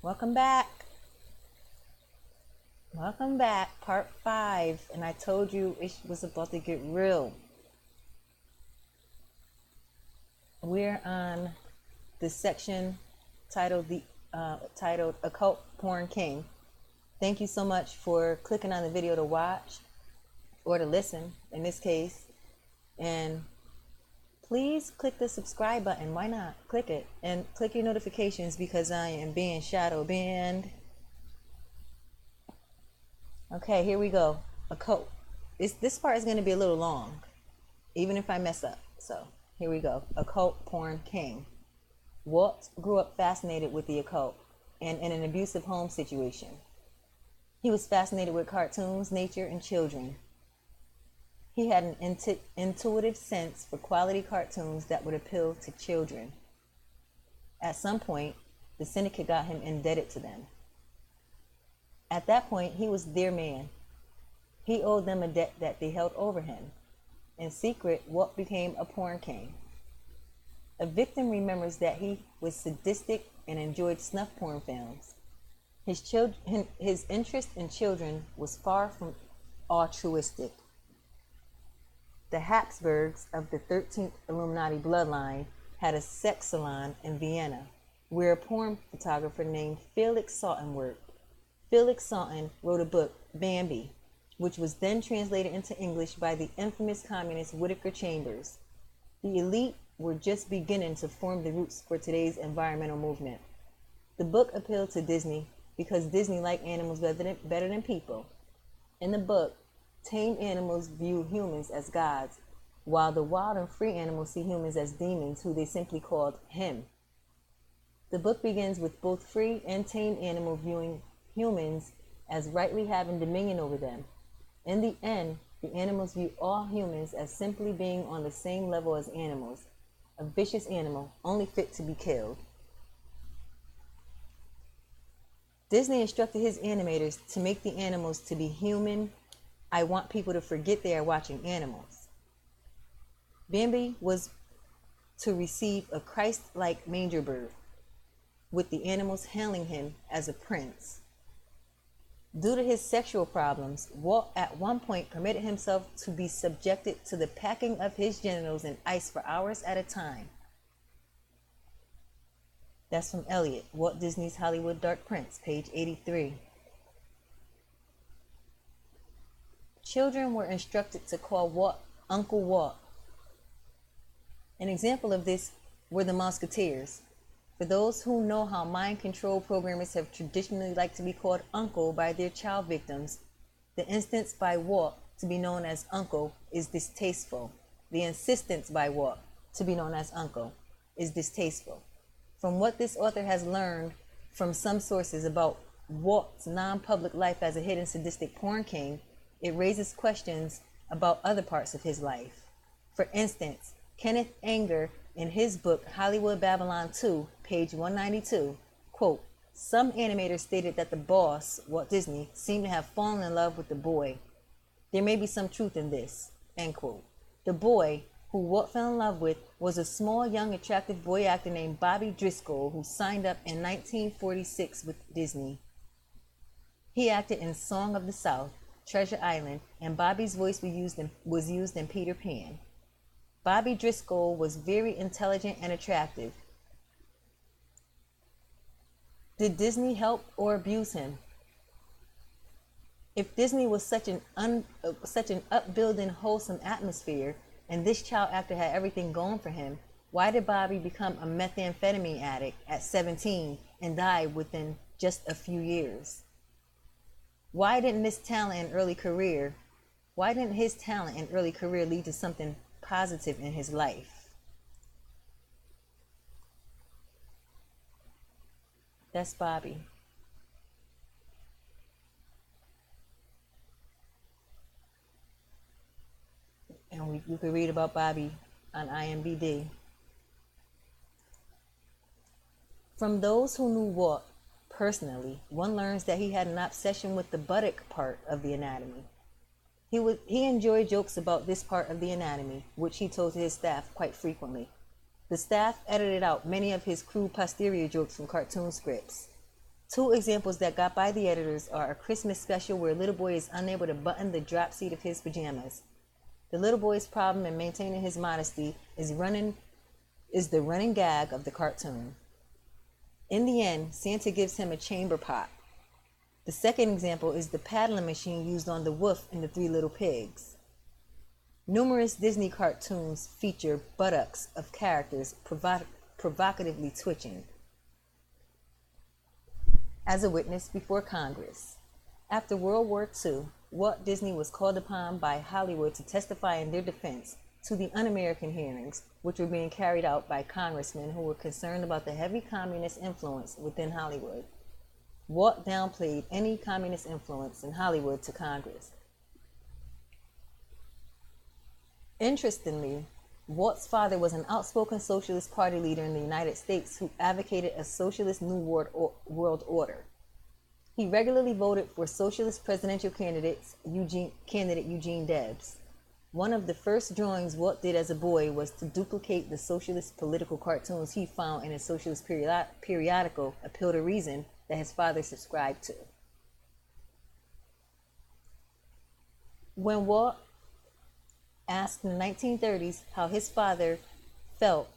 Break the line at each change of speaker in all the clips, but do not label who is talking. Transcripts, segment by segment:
Welcome back. Welcome back. Part 5. And I told you it was about to get real. We're on the section titled titled Occult Porn King. Thank you so much for clicking on the video to watch or to listen in this case. And please click the subscribe button. Why not? Click it and click your notifications because I am being shadow banned. Okay, here we go. Occult. This part is going to be a little long, even if I mess up. So here we go. Occult Porn King. Walt grew up fascinated with the occult and in an abusive home situation. He was fascinated with cartoons, nature, and children. He had an intuitive sense for quality cartoons that would appeal to children. At some point, the syndicate got him indebted to them. At that point, he was their man. He owed them a debt that they held over him. In secret, Walt became a porn king. A victim remembers that he was sadistic and enjoyed snuff porn films. His interest in children was far from altruistic. The Habsburgs of the 13th Illuminati bloodline had a sex salon in Vienna, where a porn photographer named Felix Salten worked. Felix Salten wrote a book, Bambi, which was then translated into English by the infamous communist Whittaker Chambers. The elite were just beginning to form the roots for today's environmental movement. The book appealed to Disney because Disney liked animals better than people. In the book, tame animals view humans as gods, while the wild and free animals see humans as demons who they simply called him. The book begins with both free and tame animals viewing humans as rightly having dominion over them. In the end, the animals view all humans as simply being on the same level as animals, a vicious animal only fit to be killed. Disney instructed his animators to make the animals to be human. I want people to forget they are watching animals. Bambi was to receive a Christ-like manger birth, with the animals hailing him as a prince. Due to his sexual problems, Walt at one point permitted himself to be subjected to the packing of his genitals in ice for hours at a time. That's from Eliot, Walt Disney's Hollywood Dark Prince, page 83. Children were instructed to call Walt Uncle Walt. An example of this were the Musketeers. For those who know how mind control programmers have traditionally liked to be called uncle by their child victims, the insistence by Walt to be known as uncle is distasteful. The insistence by Walt to be known as uncle is distasteful. From what this author has learned from some sources about Walt's non-public life as a hidden sadistic porn king, it raises questions about other parts of his life. For instance, Kenneth Anger, in his book Hollywood Babylon 2, page 192, quote, some animators stated that the boss, Walt Disney, seemed to have fallen in love with the boy. There may be some truth in this, end quote. The boy, who Walt fell in love with, was a small, young, attractive boy actor named Bobby Driscoll, who signed up in 1946 with Disney. He acted in Song of the South, Treasure Island, and Bobby's voice was used in Peter Pan. Bobby Driscoll was very intelligent and attractive. Did Disney help or abuse him? If Disney was such an upbuilding, wholesome atmosphere, and this child actor had everything going for him, why did Bobby become a methamphetamine addict at 17 and die within just a few years? Why didn't his talent and early career lead to something positive in his life? That's Bobby. And you can read about Bobby on IMDb. From those who knew Walt personally, one learns that he had an obsession with the buttock part of the anatomy. He enjoyed jokes about this part of the anatomy, which he told to his staff quite frequently. The staff edited out many of his crude posterior jokes from cartoon scripts. Two examples that got by the editors are a Christmas special where a little boy is unable to button the drop seat of his pajamas. The little boy's problem in maintaining his modesty is the running gag of the cartoon. In the end, Santa gives him a chamber pot. The second example is the paddling machine used on the wolf in the Three Little Pigs. Numerous Disney cartoons feature buttocks of characters provocatively twitching. As a witness before Congress. After World War II, Walt Disney was called upon by Hollywood to testify in their defense to the un-American hearings, which were being carried out by congressmen who were concerned about the heavy communist influence within Hollywood. Walt downplayed any communist influence in Hollywood to Congress. Interestingly, Walt's father was an outspoken Socialist Party leader in the United States who advocated a socialist New World Order. He regularly voted for socialist presidential candidate Eugene Debs. One of the first drawings Walt did as a boy was to duplicate the socialist political cartoons he found in a socialist periodical, Appeal to Reason, that his father subscribed to. When Walt asked in the 1930s how his father felt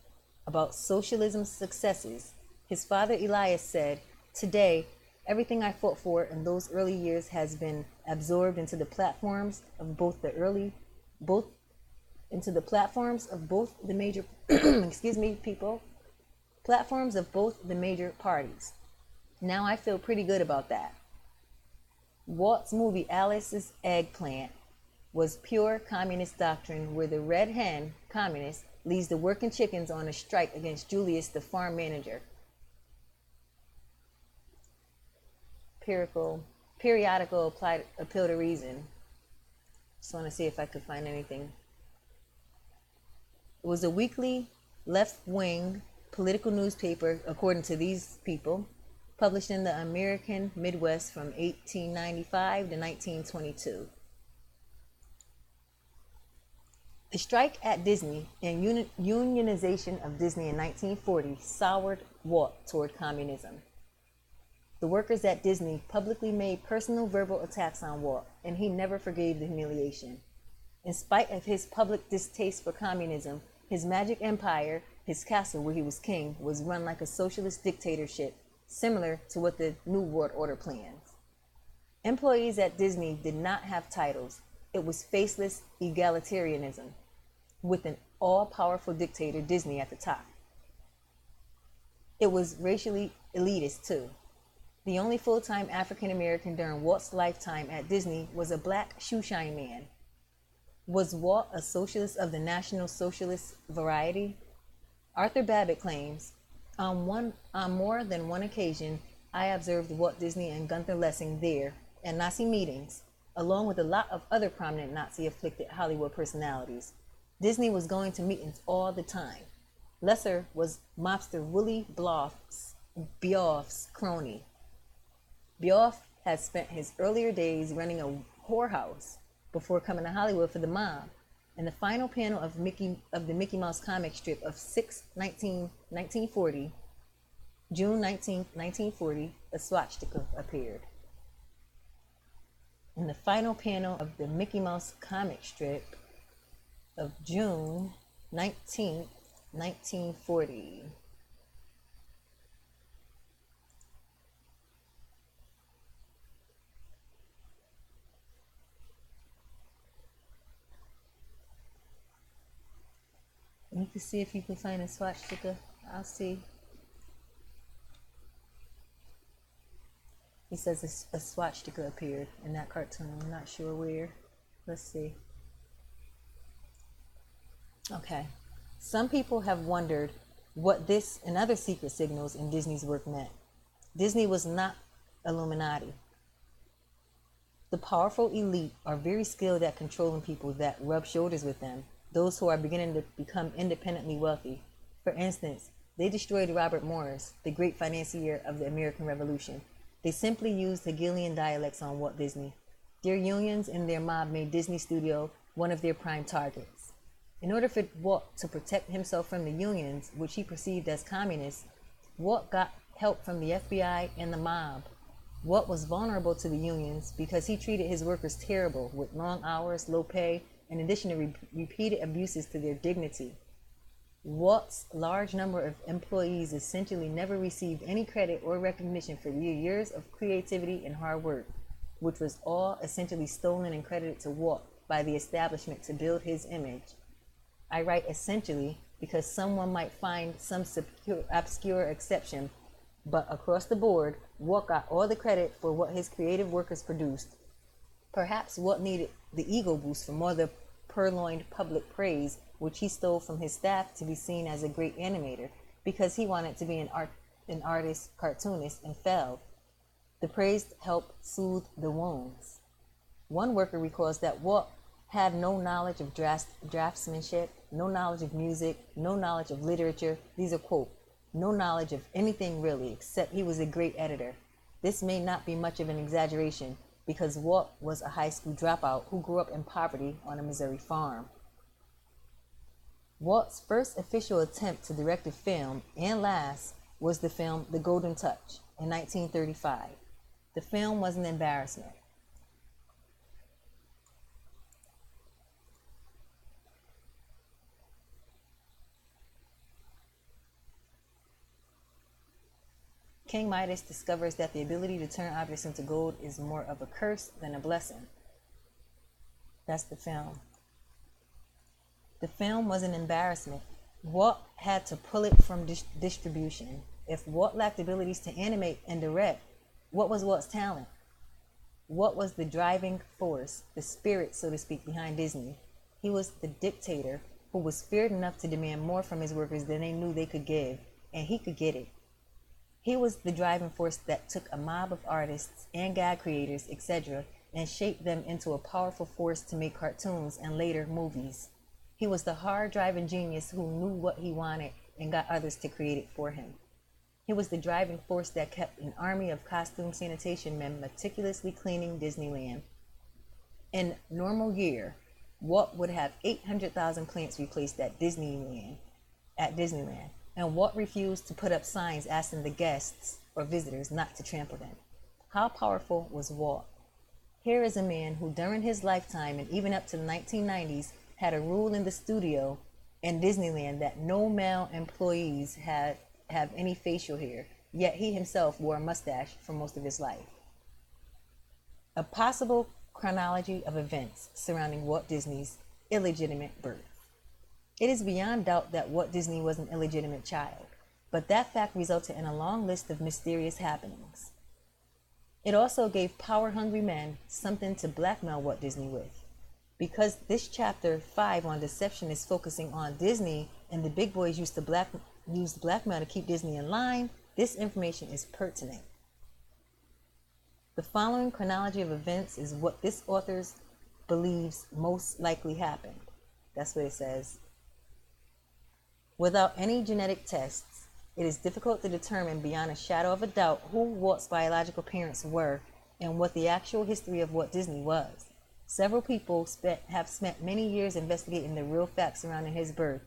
about socialism's successes, his father Elias said, "Today, everything I fought for in those early years has been absorbed into the platforms of both the major platforms of both the major parties. Now I feel pretty good about that." Walt's movie Alice's Eggplant was pure communist doctrine where the red hen, communist, leads the working chickens on a strike against Julius, the farm manager. Periodical Appeal to Reason. Just want to see if I could find anything. It was a weekly left-wing political newspaper, according to these people, published in the American Midwest from 1895 to 1922. The strike at Disney and unionization of Disney in 1940 soured Walt toward communism. The workers at Disney publicly made personal verbal attacks on Walt, and he never forgave the humiliation. In spite of his public distaste for communism, his magic empire, his castle where he was king, was run like a socialist dictatorship, similar to what the New World Order plans. Employees at Disney did not have titles. It was faceless egalitarianism, with an all-powerful dictator, Disney, at the top. It was racially elitist, too. The only full-time African-American during Walt's lifetime at Disney was a black shoeshine man. Was Walt a socialist of the National Socialist variety? Arthur Babbitt claims, on more than one occasion, I observed Walt Disney and Gunther Lessing there at Nazi meetings, along with a lot of other prominent Nazi-afflicted Hollywood personalities. Disney was going to meetings all the time. Lesser was mobster Willie Bioff's crony. Bioff had spent his earlier days running a whorehouse before coming to Hollywood for the mob. In the final panel of the Mickey Mouse comic strip of 1940, June 19, 1940, a swastika appeared. In the final panel of the Mickey Mouse comic strip of June 19, 1940. You can see if you can find a swastika. I'll see. He says a swastika appeared in that cartoon. I'm not sure where. Let's see. Okay. Some people have wondered what this and other secret signals in Disney's work meant. Disney was not Illuminati. The powerful elite are very skilled at controlling people that rub shoulders with them, those who are beginning to become independently wealthy. For instance, they destroyed Robert Morris, the great financier of the American Revolution. They simply used Hegelian dialects on Walt Disney. Their unions and their mob made Disney Studio one of their prime targets. In order for Walt to protect himself from the unions, which he perceived as communists, Walt got help from the FBI and the mob. Walt was vulnerable to the unions because he treated his workers terrible with long hours, low pay, in addition to repeated abuses to their dignity. Walt's large number of employees essentially never received any credit or recognition for their years of creativity and hard work, which was all essentially stolen and credited to Walt by the establishment to build his image. I write essentially because someone might find some obscure exception, but across the board, Walt got all the credit for what his creative workers produced. Perhaps Walt needed the ego boost from all the purloined public praise, which he stole from his staff to be seen as a great animator, because he wanted to be an artist, cartoonist, and failed. The praise helped soothe the wounds. One worker recalls that Walt had no knowledge of draftsmanship, no knowledge of music, no knowledge of literature. These are quote, no knowledge of anything really, except he was a great editor. This may not be much of an exaggeration, because Walt was a high school dropout who grew up in poverty on a Missouri farm. Walt's first official attempt to direct a film, and last, was the film The Golden Touch in 1935. The film was an embarrassment. King Midas discovers that the ability to turn objects into gold is more of a curse than a blessing. That's the film. The film was an embarrassment. Walt had to pull it from distribution. If Walt lacked abilities to animate and direct, what was Walt's talent? What was the driving force, the spirit, so to speak, behind Disney? He was the dictator who was feared enough to demand more from his workers than they knew they could give, and he could get it. He was the driving force that took a mob of artists and gag creators, etc., and shaped them into a powerful force to make cartoons and later movies. He was the hard-driving genius who knew what he wanted and got others to create it for him. He was the driving force that kept an army of costume sanitation men meticulously cleaning Disneyland. In a normal year, Walt would have 800,000 plants replaced at Disneyland, and Walt refused to put up signs asking the guests or visitors not to trample them. How powerful was Walt? Here is a man who during his lifetime and even up to the 1990s had a rule in the studio and Disneyland that no male employees have any facial hair, yet he himself wore a mustache for most of his life. A possible chronology of events surrounding Walt Disney's illegitimate birth. It is beyond doubt that Walt Disney was an illegitimate child, but that fact resulted in a long list of mysterious happenings. It also gave power-hungry men something to blackmail Walt Disney with. Because this chapter 5 on deception is focusing on Disney and the big boys used blackmail to keep Disney in line, this information is pertinent. The following chronology of events is what this author believes most likely happened. That's what it says. Without any genetic tests, it is difficult to determine beyond a shadow of a doubt who Walt's biological parents were and what the actual history of Walt Disney was. Several people have spent many years investigating the real facts surrounding his birth.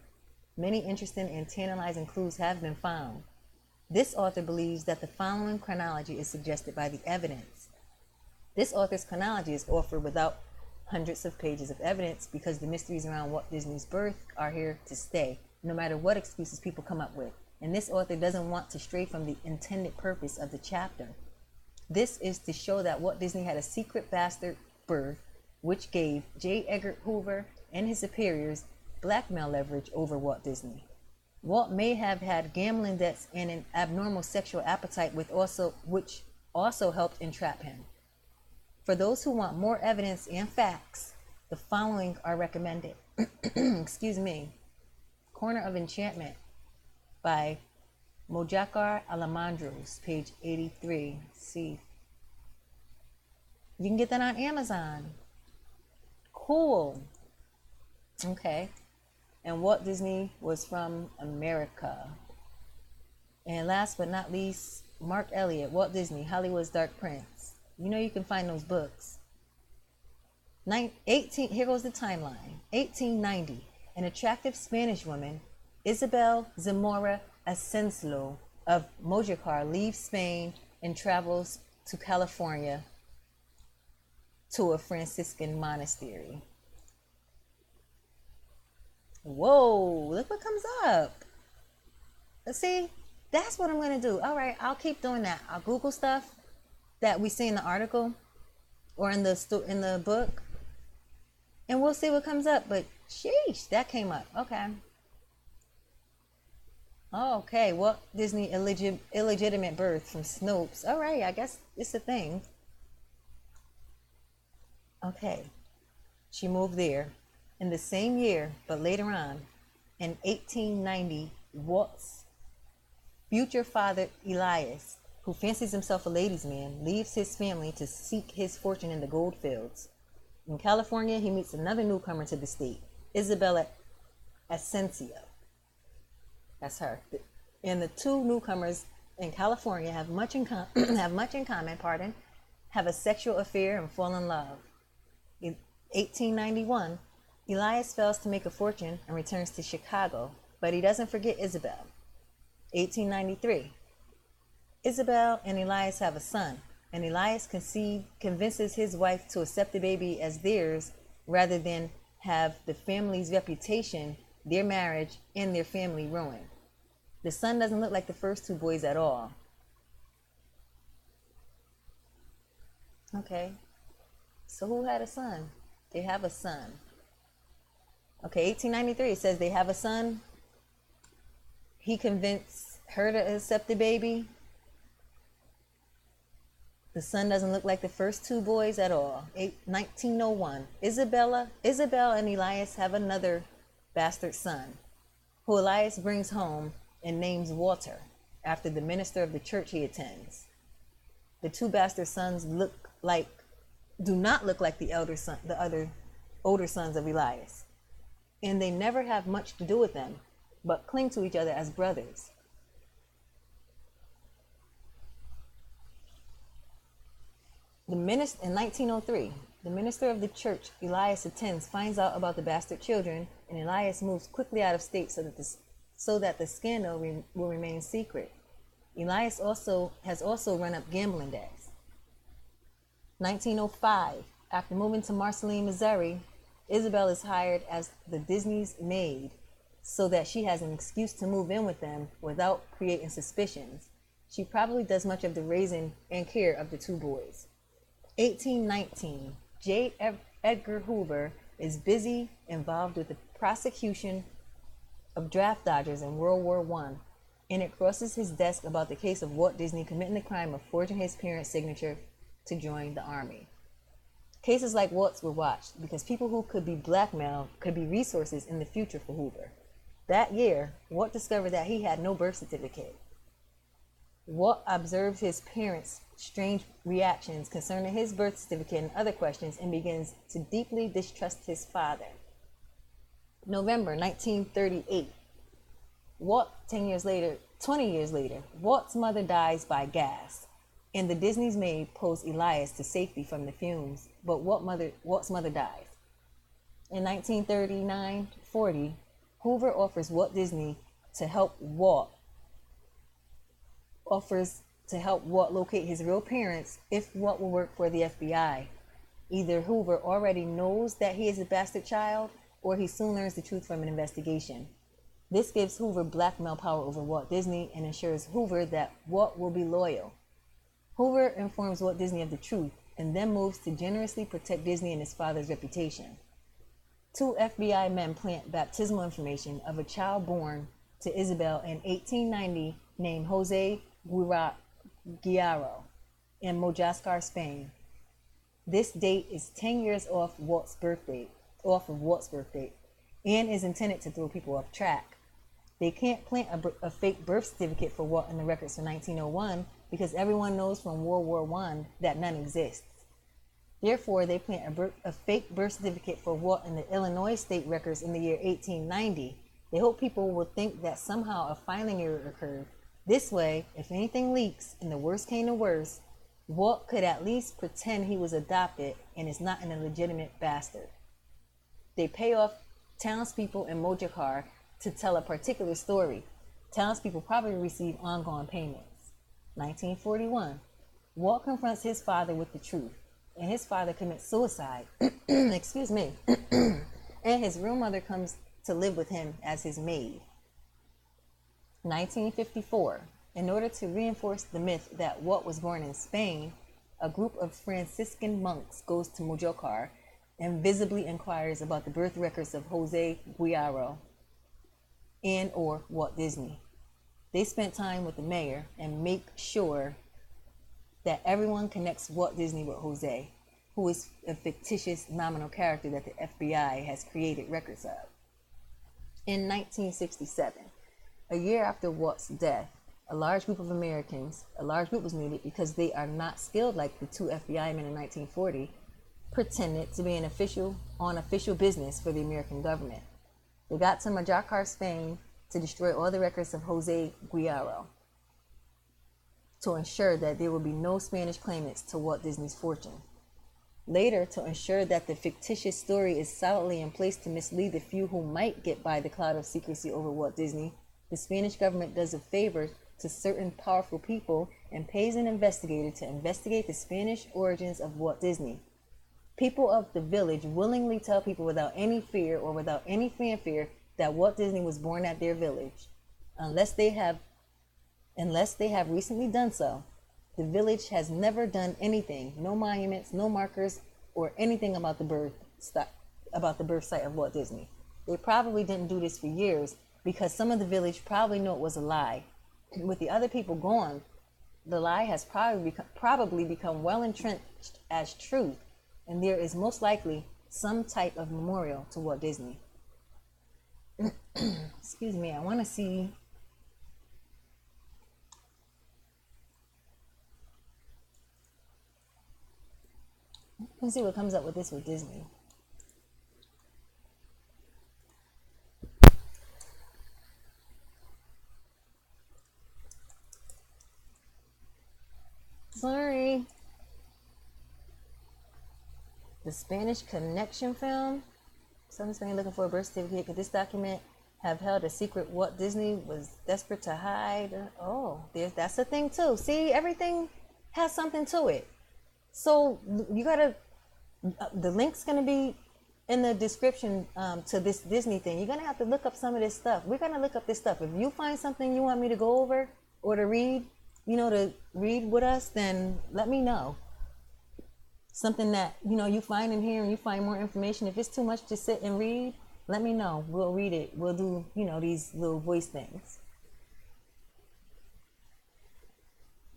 Many interesting and tantalizing clues have been found. This author believes that the following chronology is suggested by the evidence. This author's chronology is offered without hundreds of pages of evidence because the mysteries around Walt Disney's birth are here to stay, no matter what excuses people come up with. And this author doesn't want to stray from the intended purpose of the chapter. This is to show that Walt Disney had a secret bastard birth, which gave J. Edgar Hoover and his superiors blackmail leverage over Walt Disney. Walt may have had gambling debts and an abnormal sexual appetite which also helped entrap him. For those who want more evidence and facts, the following are recommended. Excuse me. Corner of Enchantment by Mojácar Alejandros, page 83. See. You can get that on Amazon. Cool. Okay. And Walt Disney was from America. And last but not least, Mark Elliott, Walt Disney, Hollywood's Dark Prince. You know you can find those books. Here goes the timeline. 1890, an attractive Spanish woman, Isabel Zamora Asensio, of Mojácar leaves Spain and travels to California to a Franciscan monastery. Whoa, look what comes up. Let's see. That's what I'm going to do. All right, I'll keep doing that. I'll Google stuff that we see in the article or in the book, and we'll see what comes up. But sheesh, that came up. Okay. Okay, Walt Disney illegitimate birth from Snopes. All right, I guess it's a thing. Okay, she moved there in the same year, but later on, in 1890, Walt's future father Elias, who fancies himself a ladies' man, leaves his family to seek his fortune in the gold fields. In California, he meets another newcomer to the state, Isabella Asensio. That's her. And the two newcomers in California have much in common, have a sexual affair and fall in love. In 1891, Elias fails to make a fortune and returns to Chicago, but he doesn't forget Isabel. 1893, Isabel and Elias have a son, and Elias convinces his wife to accept the baby as theirs rather than have the family's reputation, their marriage, and their family ruined. The son doesn't look like the first two boys at all. Okay, so who had a son? They have a son. Okay, 1893, it says they have a son. He convinced her to accept the baby. The son doesn't look like the first two boys at all. 1901, Isabel and Elias have another bastard son, who Elias brings home and names Walter, after the minister of the church he attends. The two bastard sons do not look like the other older sons of Elias, and they never have much to do with them, but cling to each other as brothers. In 1903, the minister of the church Elias attends finds out about the bastard children, and Elias moves quickly out of state so that the scandal will remain secret. Elias has also run up gambling debts. 1905, after moving to Marceline, Missouri, Isabel is hired as the Disney's maid so that she has an excuse to move in with them without creating suspicions. She probably does much of the raising and care of the two boys. 1819, J. Edgar Hoover is busy involved with the prosecution of draft dodgers in World War I, and it crosses his desk about the case of Walt Disney committing the crime of forging his parents' signature to join the army. Cases like Walt's were watched because people who could be blackmailed could be resources in the future for Hoover. That year, Walt discovered that he had no birth certificate. Walt observes his parents' strange reactions concerning his birth certificate and other questions and begins to deeply distrust his father. November 1938. 20 years later, Walt's mother dies by gas, and the Disney's maid pulls Elias to safety from the fumes, but Walt's mother dies. In 1939-40, Hoover offers Disney to help Walt locate his real parents if Walt will work for the FBI. Either Hoover already knows that he is a bastard child, or he soon learns the truth from an investigation. This gives Hoover blackmail power over Walt Disney and ensures Hoover that Walt will be loyal. Hoover informs Walt Disney of the truth and then moves to generously protect Disney and his father's reputation. Two FBI men plant baptismal information of a child born to Isabel in 1890 named Jose Guerrero in Mojácar, Spain. This date is 10 years off of Walt's birth date, and is intended to throw people off track. They can't plant a fake birth certificate for Walt in the records for 1901 because everyone knows from World War I that none exists. Therefore, they plant a fake birth certificate for Walt in the Illinois state records in the year 1890. They hope people will think that somehow a filing error occurred. This way, if anything leaks and the worst came to worst, Walt could at least pretend he was adopted and is not an illegitimate bastard. They pay off townspeople in Mojácar to tell a particular story. Townspeople probably receive ongoing payments. 1941. Walt confronts his father with the truth, and his father commits suicide. Excuse me. And his real mother comes to live with him as his maid. 1954. In order to reinforce the myth that Walt was born in Spain, a group of Franciscan monks goes to Mojocar and visibly inquires about the birth records of Jose Guerrero and or Walt Disney. They spent time with the mayor and make sure that everyone connects Walt Disney with Jose, who is a fictitious nominal character that the FBI has created records of. In 1967, a year after Walt's death, a large group was needed because they are not skilled like the two FBI men in 1940, pretended to be on official business for the American government. They got to Mojocar, Spain, to destroy all the records of Jose Guerrero, to ensure that there would be no Spanish claimants to Walt Disney's fortune. Later, to ensure that the fictitious story is solidly in place to mislead the few who might get by the cloud of secrecy over Walt Disney, the Spanish government does a favor to certain powerful people and pays an investigator to investigate the Spanish origins of Walt Disney. People of the village willingly tell people without any fear or without any fanfare that Walt Disney was born at their village. Unless they have recently done so, the village has never done anything, no monuments, no markers, or anything about the birth site of Walt Disney. They probably didn't do this for years because some of the village probably knew it was a lie. With the other people gone, the lie has probably become well entrenched as truth, and there is most likely some type of memorial to Walt Disney. Excuse me, I want to see. Let's see what comes up with this with Disney. Sorry. The Spanish Connection film. Some Spain looking for a birth certificate. Could this document have held a secret Walt Disney was desperate to hide? Oh, that's a thing too. See, everything has something to it. So you gotta. The link's gonna be in the description to this Disney thing. You're gonna have to look up some of this stuff. We're gonna look up this stuff. If you find something you want me to go over or to read, to read with us, then let me know. Something that you find in here and you find more information. If it's too much to sit and read, let me know. We'll read it. We'll do these little voice things.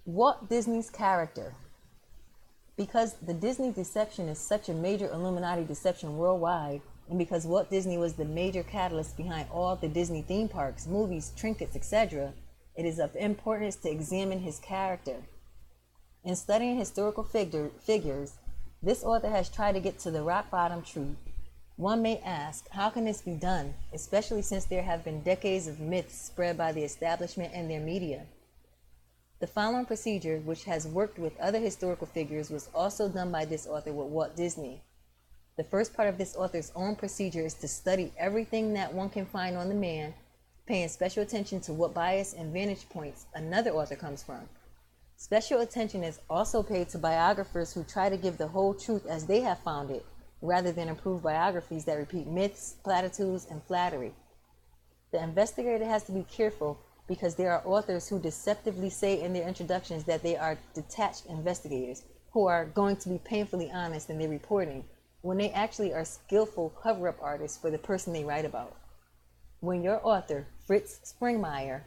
Walt Disney's character. Because the Disney deception is such a major Illuminati deception worldwide, and because Walt Disney was the major catalyst behind all the Disney theme parks, movies, trinkets, etc., it is of importance to examine his character. In studying historical figures, this author has tried to get to the rock-bottom truth. One may ask, how can this be done, especially since there have been decades of myths spread by the establishment and their media? The following procedure, which has worked with other historical figures, was also done by this author with Walt Disney. The first part of this author's own procedure is to study everything that one can find on the man, paying special attention to what bias and vantage points another author comes from. Special attention is also paid to biographers who try to give the whole truth as they have found it, rather than improved biographies that repeat myths, platitudes, and flattery. The investigator has to be careful because there are authors who deceptively say in their introductions that they are detached investigators who are going to be painfully honest in their reporting, when they actually are skillful cover-up artists for the person they write about. When your author, Fritz Springmeier,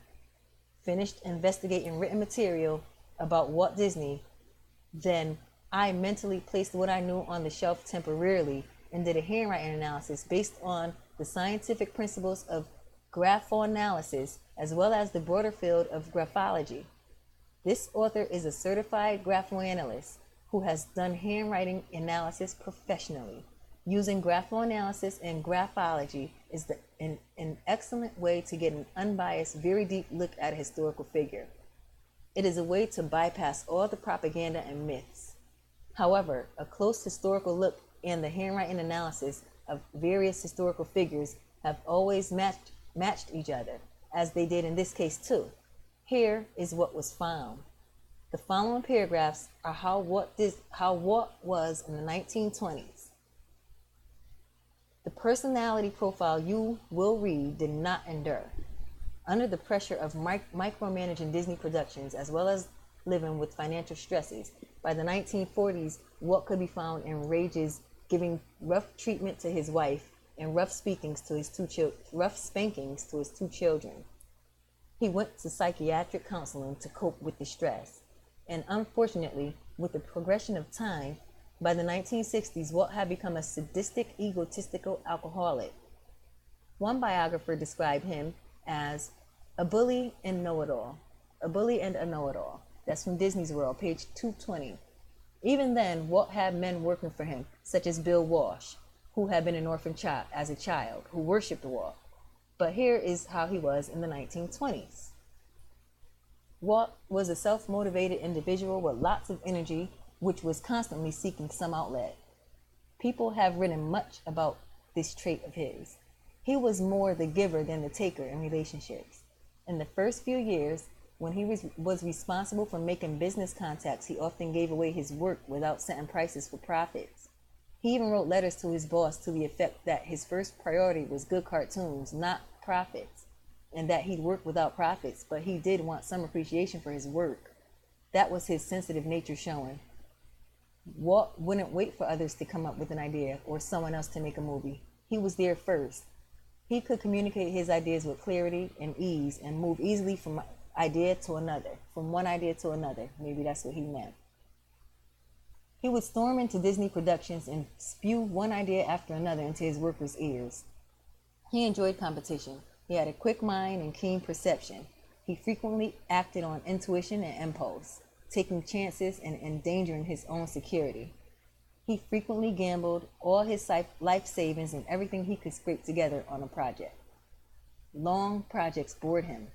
finished investigating written material about Walt Disney, then I mentally placed what I knew on the shelf temporarily and did a handwriting analysis based on the scientific principles of graphoanalysis as well as the broader field of graphology. This author is a certified graphoanalyst who has done handwriting analysis professionally. Using graphoanalysis and graphology is an excellent way to get an unbiased, very deep look at a historical figure. It is a way to bypass all the propaganda and myths. However, a close historical look and the handwriting analysis of various historical figures have always matched each other, as they did in this case too. Here is what was found. The following paragraphs are how Walt was in the 1920s. The personality profile you will read did not endure. Under the pressure of micromanaging Disney productions, as well as living with financial stresses, by the 1940s, Walt could be found in rages, giving rough treatment to his wife and rough spankings to his two children. He went to psychiatric counseling to cope with the stress. And unfortunately, with the progression of time, by the 1960s, Walt had become a sadistic, egotistical alcoholic. One biographer described him as a bully and know-it-all. A bully and a know-it-all. That's from Disney's World, page 220. Even then, Walt had men working for him, such as Bill Walsh, who had been an orphan child as a child, who worshipped Walt. But here is how he was in the 1920s. Walt was a self-motivated individual with lots of energy, which was constantly seeking some outlet. People have written much about this trait of his. He was more the giver than the taker in relationships. In the first few years, when he was responsible for making business contacts, he often gave away his work without setting prices for profits. He even wrote letters to his boss to the effect that his first priority was good cartoons, not profits, and that he'd work without profits, but he did want some appreciation for his work. That was his sensitive nature showing. Walt wouldn't wait for others to come up with an idea or someone else to make a movie. He was there first. He could communicate his ideas with clarity and ease and move easily from one idea to another. Maybe that's what he meant. He would storm into Disney productions and spew one idea after another into his workers' ears. He enjoyed competition. He had a quick mind and keen perception. He frequently acted on intuition and impulse, taking chances and endangering his own security. He frequently gambled all his life savings and everything he could scrape together on a project. Long projects bored him.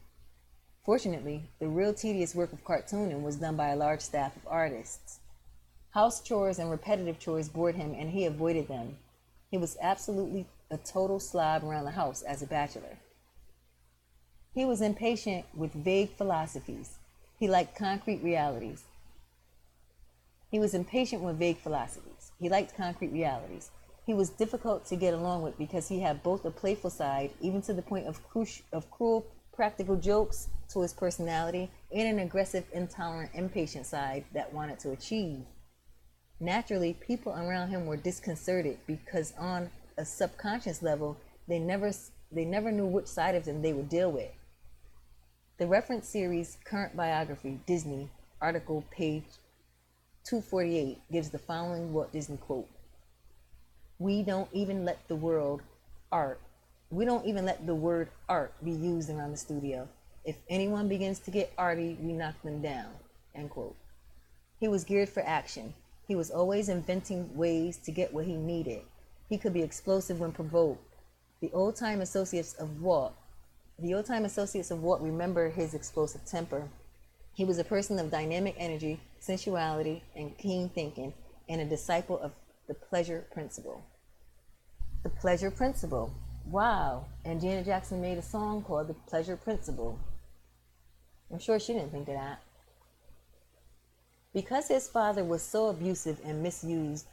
Fortunately, the real tedious work of cartooning was done by a large staff of artists. House chores and repetitive chores bored him, and he avoided them. He was absolutely a total slob around the house as a bachelor. He was impatient with vague philosophies. He liked concrete realities. He was difficult to get along with because he had both a playful side, even to the point of cruel practical jokes, to his personality, and an aggressive, intolerant, impatient side that wanted to achieve. Naturally, people around him were disconcerted because on a subconscious level, they never knew which side of him they would deal with. The reference series Current Biography, Disney, article page 248 gives the following Walt Disney quote. We don't even let the word art be used around the studio. If anyone begins to get arty, we knock them down, end quote. He was geared for action. He was always inventing ways to get what he needed. He could be explosive when provoked. The old-time associates of Walt remember his explosive temper. He was a person of dynamic energy, sensuality, and keen thinking, and a disciple of the pleasure principle. The pleasure principle. Wow. And Janet Jackson made a song called The Pleasure Principle. I'm sure she didn't think of that. Because his father was so abusive and misused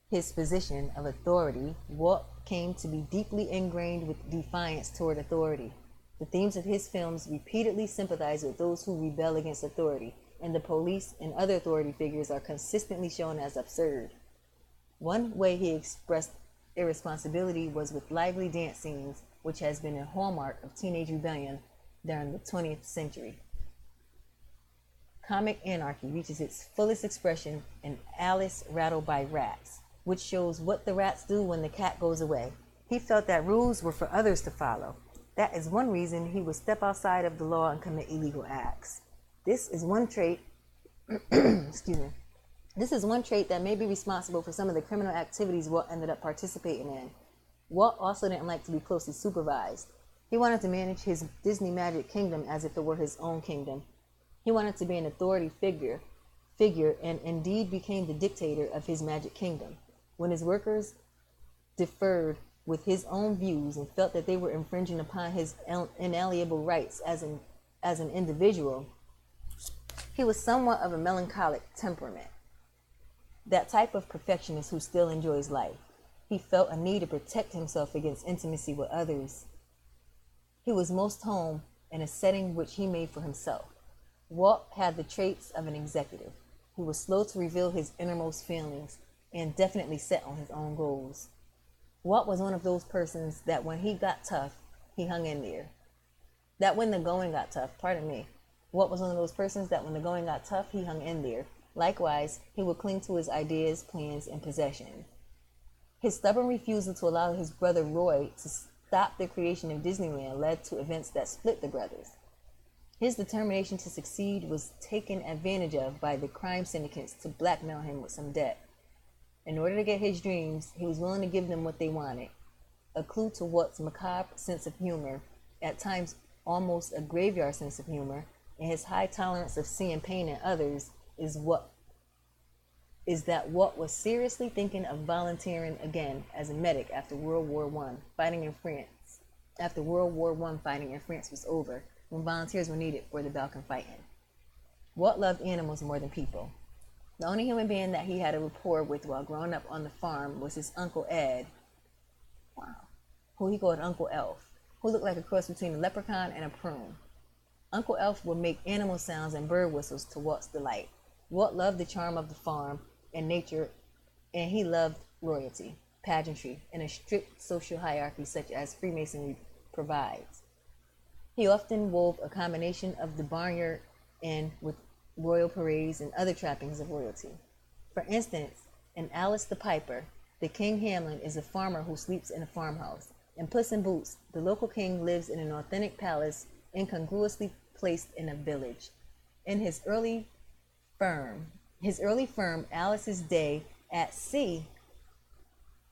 his position of authority, Walt came to be deeply ingrained with defiance toward authority. The themes of his films repeatedly sympathize with those who rebel against authority, and the police and other authority figures are consistently shown as absurd. One way he expressed irresponsibility was with lively dance scenes, which has been a hallmark of teenage rebellion during the 20th century. Comic anarchy reaches its fullest expression in Alice Rattled by Rats, which shows what the rats do when the cat goes away. He felt that rules were for others to follow. That is one reason he would step outside of the law and commit illegal acts. This is one trait This is one trait that may be responsible for some of the criminal activities Walt ended up participating in. Walt also didn't like to be closely supervised. He wanted to manage his Disney Magic Kingdom as if it were his own kingdom. He wanted to be an authority figure and indeed became the dictator of his Magic Kingdom. When his workers differed with his own views and felt that they were infringing upon his inalienable rights as an individual. He was somewhat of a melancholic temperament, that type of perfectionist who still enjoys life. He felt a need to protect himself against intimacy with others. He was most home in a setting which he made for himself. Walt had the traits of an executive. He was slow to reveal his innermost feelings and definitely set on his own goals. Walt was one of those persons that when he got tough, he hung in there. That when the going got tough, pardon me. Walt was one of those persons that when the going got tough, he hung in there. Likewise, he would cling to his ideas, plans, and possessions. His stubborn refusal to allow his brother Roy to stop the creation of Disneyland led to events that split the brothers. His determination to succeed was taken advantage of by the crime syndicates to blackmail him with some debt. In order to get his dreams, he was willing to give them what they wanted. A clue to Walt's macabre sense of humor, at times almost a graveyard sense of humor, and his high tolerance of seeing pain in others is that Walt was seriously thinking of volunteering again as a medic after World War I, fighting in France. After World War I fighting in France was over, when volunteers were needed for the Balkan fighting. Walt loved animals more than people. The only human being that he had a rapport with while growing up on the farm was his Uncle Ed, who he called Uncle Elf, who looked like a cross between a leprechaun and a prune. Uncle Elf would make animal sounds and bird whistles to Walt's delight. Walt loved the charm of the farm and nature, and he loved royalty, pageantry, and a strict social hierarchy such as Freemasonry provides. He often wove a combination of the barnyard and with royal parades and other trappings of royalty. For instance, in Alice the Piper, the King Hamlin is a farmer who sleeps in a farmhouse. In Puss in Boots, the local king lives in an authentic palace incongruously placed in a village. In his early firm, Alice's Day at Sea,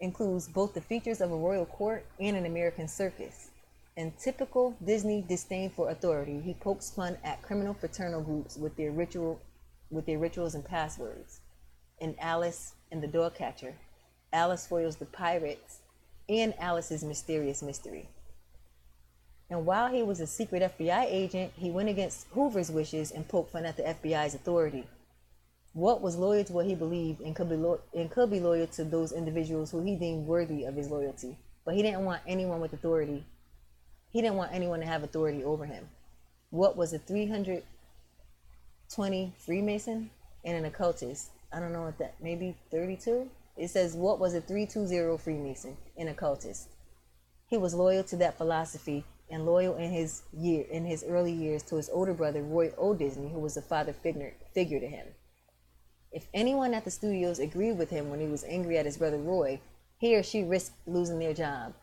includes both the features of a royal court and an American circus. In typical Disney disdain for authority, he pokes fun at criminal fraternal groups with their rituals and passwords. In Alice and the Dog Catcher, Alice foils the pirates and Alice's mysterious mystery. And while he was a secret FBI agent, he went against Hoover's wishes and poked fun at the FBI's authority. Walt was loyal to what he believed and could be loyal to those individuals who he deemed worthy of his loyalty. But he didn't want anyone with authority. He didn't want anyone to have authority over him. Walt was a 320 Freemason and an occultist. I don't know what that, maybe 32? It says Walt was a 320 Freemason and occultist. He was loyal to that philosophy and loyal in his early years to his older brother, Roy O. Disney, who was a father figure to him. If anyone at the studios agreed with him when he was angry at his brother Roy, he or she risked losing their job.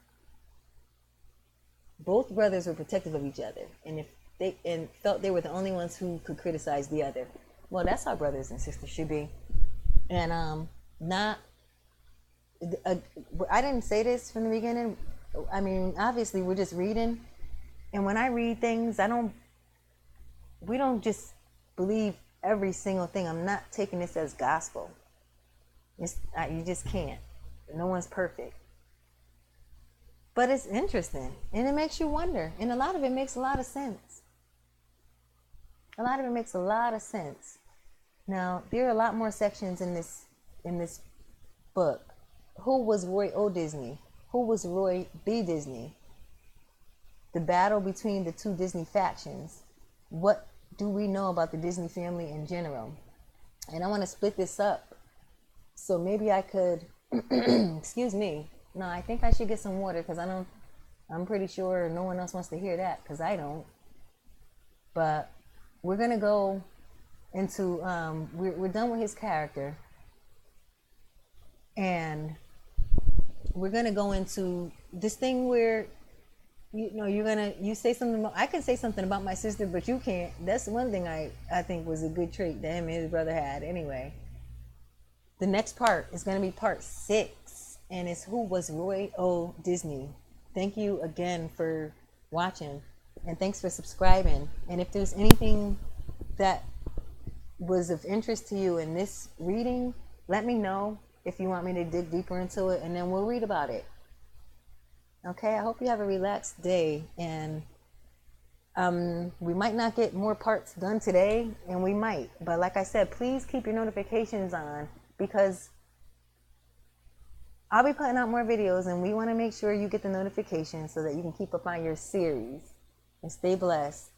Both brothers were protective of each other, and felt they were the only ones who could criticize the other. Well, that's how brothers and sisters should be. And I didn't say this from the beginning. I mean, obviously, we're just reading, and when I read things, we don't just believe every single thing. I'm not taking this as gospel. You just can't. No one's perfect. But it's interesting, and it makes you wonder, and a lot of it makes a lot of sense. Now, there are a lot more sections in this book. Who was Roy O. Disney? Who was Roy B. Disney? The battle between the two Disney factions. What do we know about the Disney family in general? And I want to split this up, so maybe I could, excuse me. No, I think I should get some water because I'm pretty sure no one else wants to hear that because I don't. But we're going to go into, we're done with his character. And we're going to go into this thing where, you say something about, I can say something about my sister, but you can't. That's one thing I think was a good trait that him and his brother had anyway. The next part is going to be part 6. And it's who was Roy O. Disney. Thank you again for watching. And thanks for subscribing. And if there's anything that was of interest to you in this reading, let me know if you want me to dig deeper into it. And then we'll read about it. Okay, I hope you have a relaxed day, and we might not get more parts done today, and we might, but like I said, please keep your notifications on, because I'll be putting out more videos, and we want to make sure you get the notifications so that you can keep up on your series. And stay blessed.